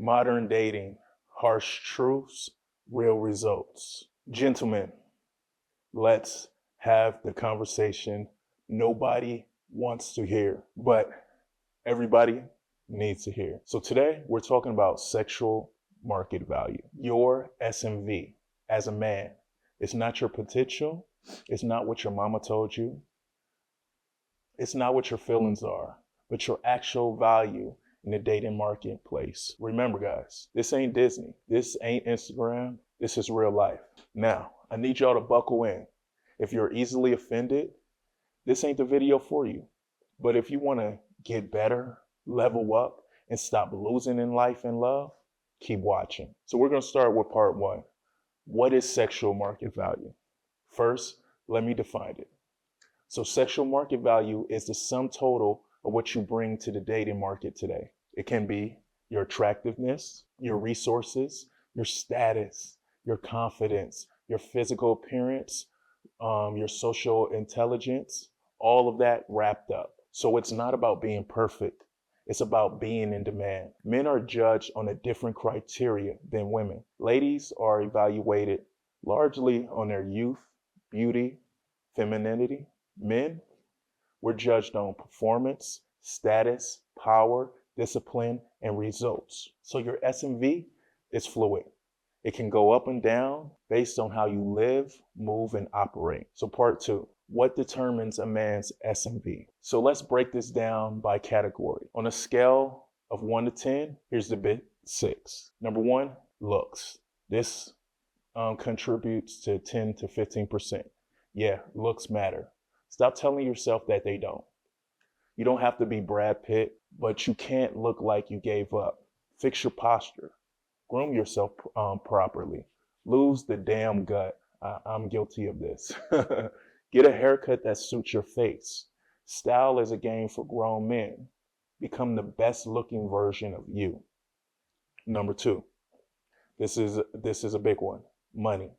Modern dating, harsh truths, real results. Gentlemen, let's have the conversation nobody wants to hear, but everybody needs to hear. So today we're talking about sexual market value. Your SMV as a man. It's not your potential. It's not what your mama told you. It's not what your feelings are, but your actual value in the dating marketplace. Remember, guys, this ain't Disney. This ain't Instagram. This is real life. Now, I need y'all to buckle in. If you're easily offended, this ain't the video for you. But if you want to get better, level up, and stop losing in life and love, keep watching. So we're going to start with part one. What is sexual market value? First, let me define it. So sexual market value is the sum total of what you bring to the dating market today. It can be your attractiveness, your resources, your status, your confidence, your physical appearance, your social intelligence, all of that wrapped up. So it's not about being perfect. It's about being in demand. Men are judged on a different criteria than women. Ladies are evaluated largely on their youth, beauty, femininity. Men, we're judged on performance, status, power, discipline, and results. So your SMV is fluid. It can go up and down based on how you live, move, and operate. So part two, what determines a man's SMV? So let's break this down by category. On a scale of 1 to 10, here's the big 6. Number 1, looks. This contributes to 10 to 15%. Yeah, looks matter. Stop telling yourself that they don't. You don't have to be Brad Pitt, but you can't look like you gave up. Fix your posture. Groom yourself properly. Lose the damn gut. I'm guilty of this. Get a haircut that suits your face. Style is a game for grown men. Become the best looking version of you. Number 2. This is a big one. Money.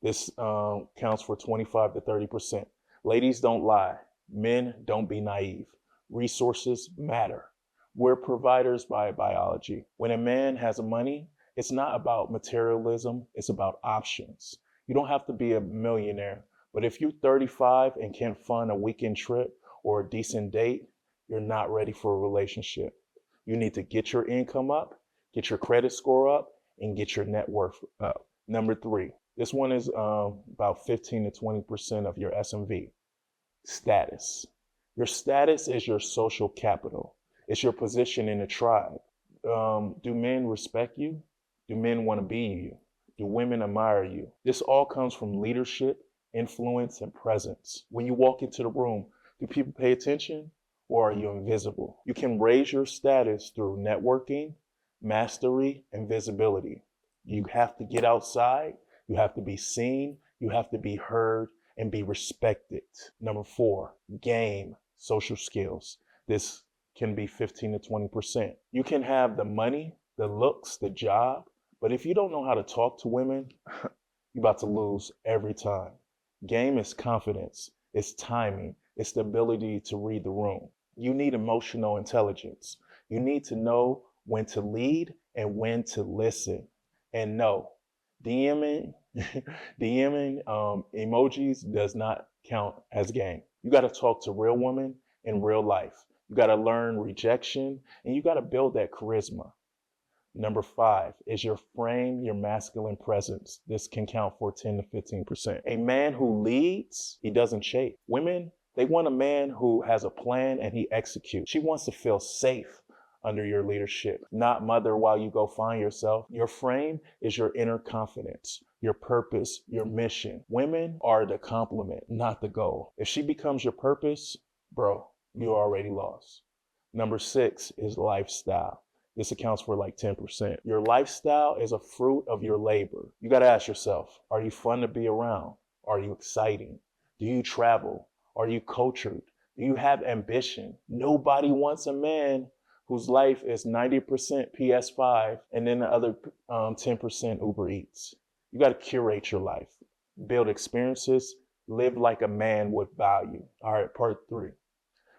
This counts for 25 to 30%. Ladies, don't lie. Men, don't be naive. Resources matter. We're providers by biology. When a man has money, it's not about materialism. It's about options. You don't have to be a millionaire, but if you're 35 and can't fund a weekend trip or a decent date, you're not ready for a relationship. You need to get your income up, get your credit score up, and get your net worth up. Number 3, this one is about 15 to 20% of your SMV. Status. Your status is your social capital. It's your position in the tribe. Do men respect you? Do men want to be you? Do women admire you? This all comes from leadership, influence, and presence. When you walk into the room, do people pay attention or are you invisible? You can raise your status through networking, mastery, and visibility. You have to get outside. You have to be seen. You have to be heard and be respected. Number 4, game, social skills. This can be 15 to 20%. You can have the money, the looks, the job, but if you don't know how to talk to women, you're about to lose every time. Game is confidence, it's timing, it's the ability to read the room. You need emotional intelligence. You need to know when to lead and when to listen. And no, DMing emojis does not count as game. You got to talk to real women in real life. You got to learn rejection and you got to build that charisma. Number 5 is your frame, your masculine presence. This can count for 10 to 15%. A man who leads, he doesn't chase. Women, they want a man who has a plan and he executes. She wants to feel safe under your leadership, not mother while you go find yourself. Your frame is your inner confidence, your purpose, your mission. Women are the complement, not the goal. If she becomes your purpose, bro, you already lost. Number 6 is lifestyle. This accounts for like 10%. Your lifestyle is a fruit of your labor. You got to ask yourself, are you fun to be around? Are you exciting? Do you travel? Are you cultured? Do you have ambition? Nobody wants a man whose life is 90% PS5 and then the other 10% Uber Eats. You got to curate your life, build experiences, live like a man with value. All right, part 3.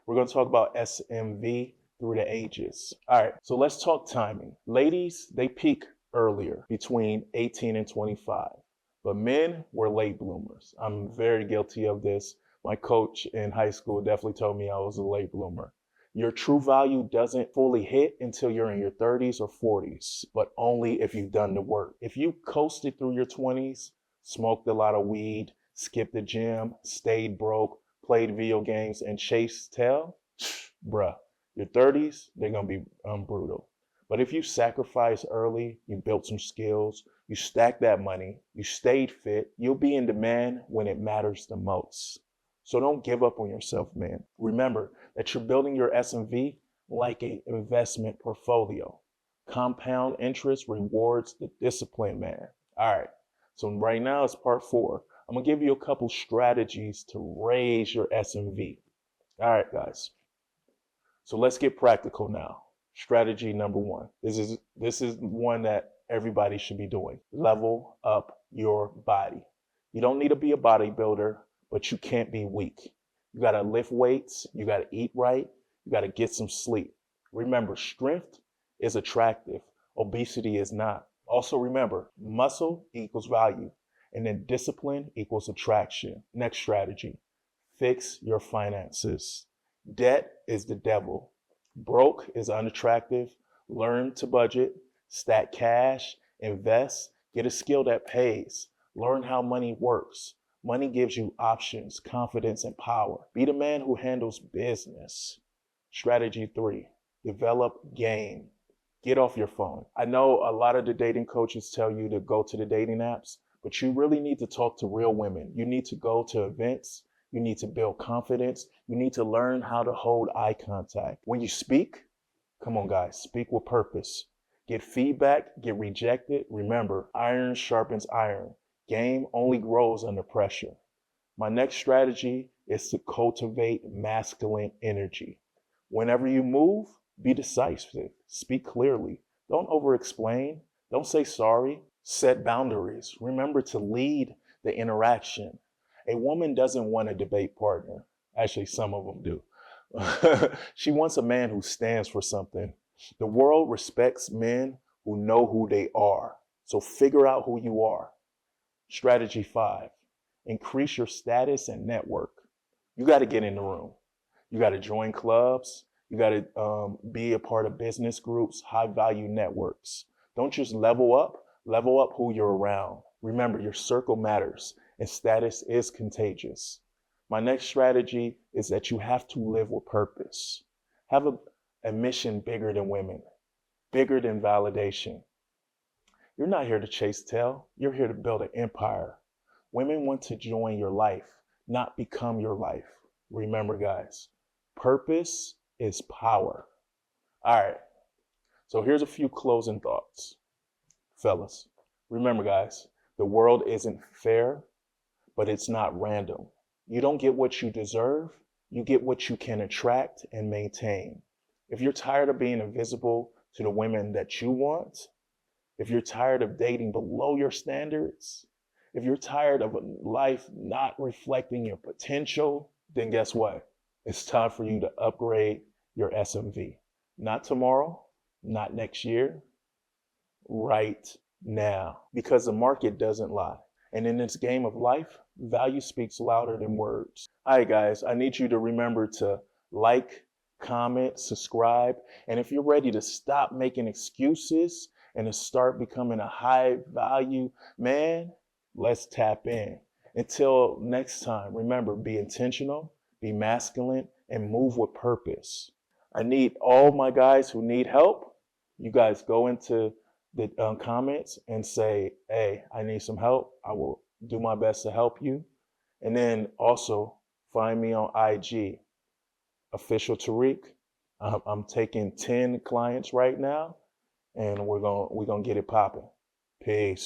We're going to talk about SMV through the ages. All right, so let's talk timing. Ladies, they peak earlier, between 18 and 25. But men were late bloomers. I'm very guilty of this. My coach in high school definitely told me I was a late bloomer. Your true value doesn't fully hit until you're in your 30s or 40s, but only if you've done the work. If you coasted through your 20s, smoked a lot of weed, skipped the gym, stayed broke, played video games, and chased tail, bruh, your 30s, they're going to be brutal. But if you sacrifice early, you built some skills, you stacked that money, you stayed fit, you'll be in demand when it matters the most. So don't give up on yourself, man. Remember that you're building your SMV like an investment portfolio. Compound interest rewards the discipline, man. All right. So right now it's part 4. I'm going to give you a couple strategies to raise your SMV. All right, guys. So let's get practical now. Strategy number 1. This is one that everybody should be doing. Level up your body. You don't need to be a bodybuilder, but you can't be weak. You got to lift weights. You got to eat right. You got to get some sleep. Remember, strength is attractive. Obesity is not. Also remember, muscle equals value. And then discipline equals attraction. Next strategy, fix your finances. Debt is the devil. Broke is unattractive. Learn to budget, stack cash, invest, get a skill that pays. Learn how money works. Money gives you options, confidence, and power. Be the man who handles business. Strategy 3, develop game. Get off your phone. I know a lot of the dating coaches tell you to go to the dating apps, but you really need to talk to real women. You need to go to events. You need to build confidence. You need to learn how to hold eye contact. When you speak, come on guys, speak with purpose. Get feedback, get rejected. Remember, iron sharpens iron. Game only grows under pressure. My next strategy is to cultivate masculine energy. Whenever you move, be decisive. Speak clearly. Don't over-explain. Don't say sorry. Set boundaries. Remember to lead the interaction. A woman doesn't want a debate partner. Actually, some of them do. She wants a man who stands for something. The world respects men who know who they are. So figure out who you are. Strategy 5, increase your status and network. You got to get in the room. You got to join clubs. You got to be a part of business groups, high value networks. Don't just level up who you're around. Remember, your circle matters and status is contagious. My next strategy is that you have to live with purpose. Have a mission bigger than women, bigger than validation. You're not here to chase tail. You're here to build an empire. Women want to join your life, not become your life. Remember, guys, purpose is power. All right. So here's a few closing thoughts. Fellas, remember, guys, the world isn't fair, but it's not random. You don't get what you deserve. You get what you can attract and maintain. If you're tired of being invisible to the women that you want, if you're tired of dating below your standards, if you're tired of a life not reflecting your potential, then guess what? It's time for you to upgrade your SMV. Not tomorrow, not next year, right now. Because the market doesn't lie. And in this game of life, value speaks louder than words. All right, guys, I need you to remember to like, comment, subscribe. And if you're ready to stop making excuses and to start becoming a high value man, let's tap in. Until next time, remember, be intentional, be masculine, and move with purpose. I need all my guys who need help. You guys go into the comments and say, hey, I need some help. I will do my best to help you. And then also find me on IG, Official Tariq. I'm taking 10 clients right now, and we're gonna get it popping. Peace.